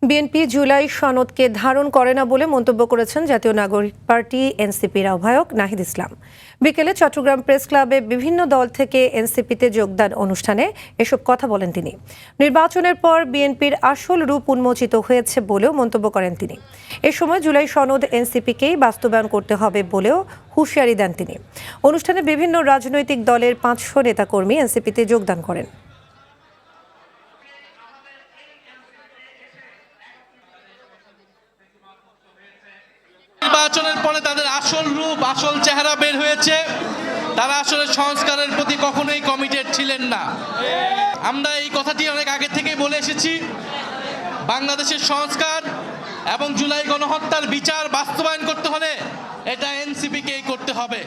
BNP July সনদকে ধারণ করে না বলে মন্তব্য করেছেন জাতীয় নাগরিক পার্টি এনসিপির আহ্বায়ক নাহিদ ইসলাম। বিকেলে চট্টগ্রাম প্রেস ক্লাবে বিভিন্ন দল থেকে এনসিপিতে যোগদান অনুষ্ঠানে এসব কথা বলেন তিনি। নির্বাচনের পর বিএনপির আসল রূপ উন্মোচিত হয়েছে বলেও মন্তব্য করেন তিনি। এ সময় জুলাই সনদ এনসিপিকেই বাস্তবায়ন করতে হবে বলেও হুঁশিয়ারি দেন তিনি। অনুষ্ঠানে বিভিন্ন রাজনৈতিক দলের 500 নেতাকর্মী এনসিপিতে যোগদান করেন। নির্বাচনের পরে তাদের আসল রূপ, আসল চেহারা বের হয়েছে। তারা আসলে সংস্কারের প্রতি কখনোই কমিটেড ছিলেন না। আমরা এই কথাটি অনেক আগে থেকেই বলে এসেছি। বাংলাদেশের সংস্কার এবং জুলাই গণহত্যার বিচার বাস্তবায়ন করতে হলে এটা এনসিপিকেই করতে হবে।